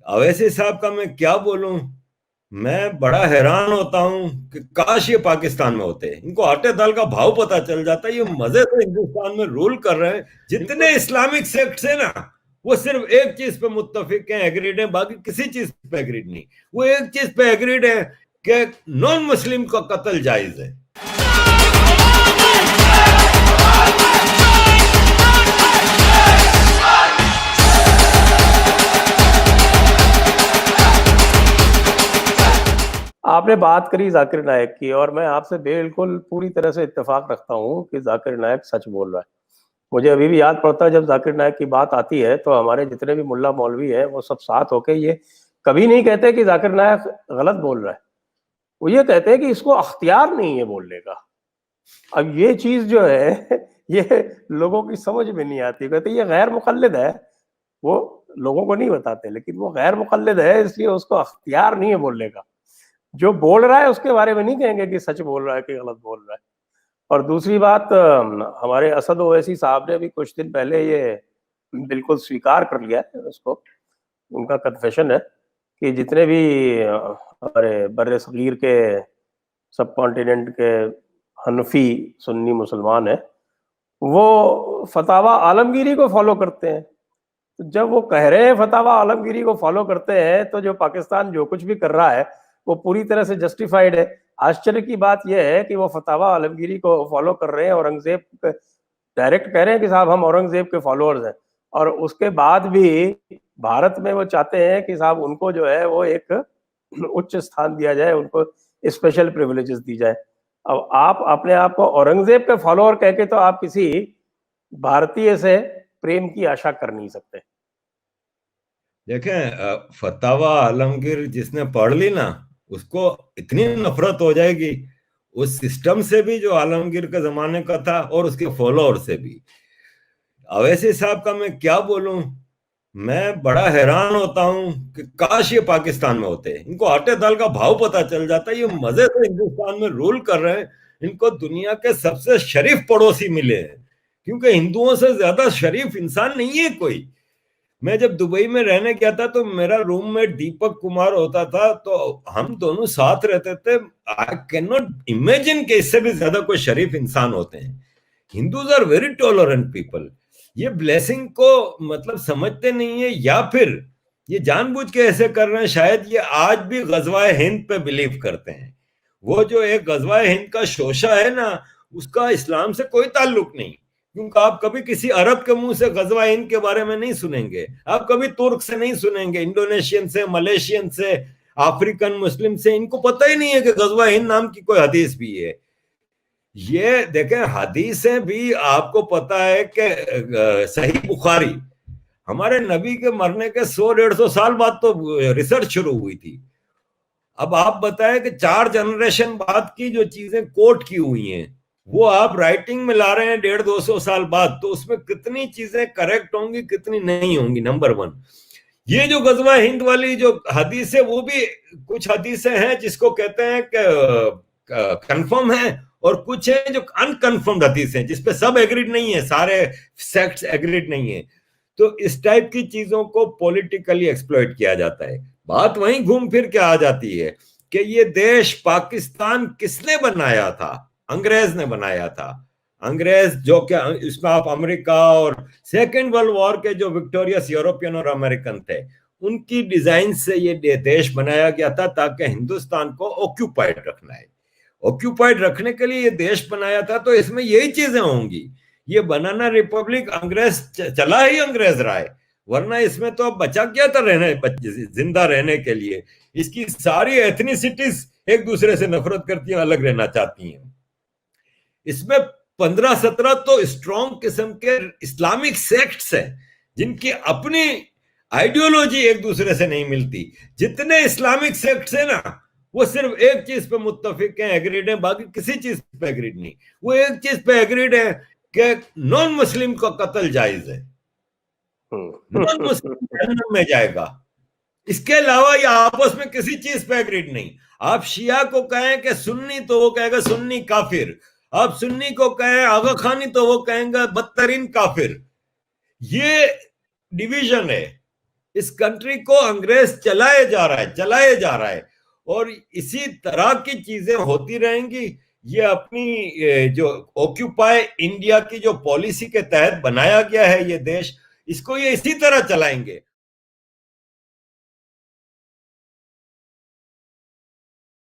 अवैसी साहब का मैं क्या बोलूं। मैं बड़ा हैरान होता हूं कि काश ये पाकिस्तान में होते। इनको आटे दाल का भाव पता चल जाता। ये मजे से हिंदुस्तान में रूल कर रहे हैं। जितने इस्लामिक सेक्ट्स है ना, वो सिर्फ एक चीज पे मुत्तफिक हैं, एग्रीड हैं, बाकी किसी चीज पे एग्रीड नहीं। वो एक चीज पे एग्रीड है कि नॉन मुस्लिम का कत्ल जायज है। आपने बात करी जाकिर नायक की, और मैं आपसे बिल्कुल पूरी तरह से इत्तेफाक रखता हूँ कि जाकिर नायक सच बोल रहा है। मुझे अभी भी याद पड़ता है जब जाकिर नायक की बात आती है तो हमारे जितने भी मुल्ला मौलवी हैं वो सब साथ होके ये कभी नहीं कहते कि जाकिर नायक गलत बोल रहा है। वो ये कहते हैं कि इसको अख्तियार नहीं है बोलने का। अब ये चीज जो है ये लोगों की समझ में नहीं आती। कहते ये गैर मुक़ल्लिद है, वो लोगों को नहीं बताते, लेकिन वो गैर मुक़ल्लिद है इसलिए उसको अख्तियार नहीं है बोलने का। जो बोल रहा है उसके बारे में नहीं कहेंगे कि सच बोल रहा है कि गलत बोल रहा है। और दूसरी बात, हमारे असद ओवैसी साहब ने भी कुछ दिन पहले ये बिल्कुल स्वीकार कर लिया है उसको। उनका कन्फेशन है कि जितने भी हमारे बर्रे सगीर के सब कॉन्टिनेंट के हनफी सुन्नी मुसलमान हैं वो फतावा आलमगीरी को फॉलो करते हैं। तो जब वो कह रहे हैं फतावा आलमगीरी को फॉलो करते हैं तो जो पाकिस्तान जो कुछ भी कर रहा है वो पूरी तरह से जस्टिफाइड है। आश्चर्य की बात यह है कि वो फतावा आलमगीरी को फॉलो कर रहे हैं, औरंगजेब डायरेक्ट कह रहे हैं कि साहब हम औरंगजेब के फॉलोअर्स हैं, और उसके बाद भी भारत में वो चाहते हैं कि साहब उनको जो है वो एक उच्च स्थान दिया जाए, उनको स्पेशल प्रिविलेजेस दी जाए। अब आप अपने आप को औरंगजेब के फॉलोअर कह के तो आप किसी भारतीय से प्रेम की आशा कर नहीं सकते। देखें, फतावा आलमगीर जिसने पढ़ ली ना, उसको इतनी नफरत हो जाएगी उस सिस्टम से भी जो आलमगीर के जमाने का था और उसके फॉलोअर से भी। अवैसी साहब का मैं क्या बोलूं। मैं बड़ा हैरान होता हूं कि काश ये पाकिस्तान में होते। इनको आटे दाल का भाव पता चल जाता। ये मजे से हिंदुस्तान में रूल कर रहे हैं। इनको दुनिया के सबसे शरीफ पड़ोसी मिले हैं, क्योंकि हिंदुओं से ज्यादा शरीफ इंसान नहीं है कोई। मैं जब दुबई में रहने गया था तो मेरा रूम में दीपक कुमार होता था, तो हम दोनों साथ रहते थे। आई कैन नॉट इमेजिन कि इससे भी ज्यादा कोई शरीफ इंसान होते हैं। Hindus are very tolerant people. ये ब्लेसिंग को मतलब समझते नहीं है, या फिर ये जानबूझ के ऐसे कर रहे हैं। शायद ये आज भी गजवाए हिंद पे बिलीव करते हैं। वो जो एक गजवाए हिंद का शोशा है ना, उसका इस्लाम से कोई ताल्लुक नहीं। क्योंकि आप कभी किसी अरब के मुंह से गजवा हिंद के बारे में नहीं सुनेंगे। आप कभी तुर्क से नहीं सुनेंगे, इंडोनेशियन से, मलेशियन से, अफ्रीकन मुस्लिम से। इनको पता ही नहीं है कि गजवा हिंद नाम की कोई हदीस भी है। ये देखें, हदीसें भी आपको पता है कि सही बुखारी हमारे नबी के मरने के 100-150 साल बाद तो रिसर्च शुरू हुई थी। अब आप बताएं कि 4 जनरेशन बाद की जो चीजें कोट की हुई हैं वो आप राइटिंग में ला रहे हैं 150-200 साल बाद, तो उसमें कितनी चीजें करेक्ट होंगी, कितनी नहीं होंगी। नंबर वन, ये जो गजवा हिंद वाली जो हदीस है, वो भी कुछ हदीसें हैं जिसको कहते हैं कि कंफर्म है, और कुछ है जो अनकंफर्म्ड हदीस हैं जिसपे सब एग्रीड नहीं है, सारे सेक्ट्स एग्रीड नहीं है। तो इस टाइप की चीजों को पॉलिटिकली एक्सप्लॉइट किया जाता है। बात वहीं घूम फिर के आ जाती है कि ये देश पाकिस्तान किसने बनाया था? अंग्रेज ने बनाया था। अंग्रेज जो कि इसमें आप अमेरिका और सेकेंड वर्ल्ड वॉर के जो विक्टोरियस यूरोपियन और अमेरिकन थे, उनकी डिजाइन से ये देश बनाया गया था ताकि हिंदुस्तान को ऑक्यूपाइड रखना है। ऑक्यूपाइड रखने के लिए ये देश बनाया था, तो इसमें यही चीजें होंगी। ये बनाना रिपब्लिक अंग्रेज चला ही अंग्रेज रहा है, वरना इसमें तो अब बचा क्या था रहने, जिंदा रहने के लिए। इसकी सारी एथनिसिटीज एक दूसरे से नफरत करती हैं, अलग रहना चाहती हैं। इसमें 15-17 तो स्ट्रॉन्ग किस्म के इस्लामिक सेक्ट्स हैं जिनकी अपनी आइडियोलॉजी एक दूसरे से नहीं मिलती। जितने इस्लामिक सेक्ट्स हैं ना, वो सिर्फ एक चीज पे मुत्तफिक हैं, एग्रीड हैं, बाकी किसी चीज पे एग्रीड नहीं। वो एक चीज पे एग्रीड है कि नॉन मुस्लिम का कत्ल जायज है, नॉन मुस्लिम जहन्नम में जाएगा। इसके अलावा ये आपस में किसी चीज पे एग्रीड नहीं। आप शिया को कहें कि सुन्नी, तो वो कहेगा सुन्नी काफिर। आप सुन्नी को कहें आगा खानी, तो वो कहेंगे बदतरीन काफिर। ये डिवीजन है। इस कंट्री को अंग्रेज चलाए जा रहा है और इसी तरह की चीजें होती रहेंगी। ये अपनी जो ऑक्यूपाई इंडिया की जो पॉलिसी के तहत बनाया गया है ये देश, इसको ये इसी तरह चलाएंगे।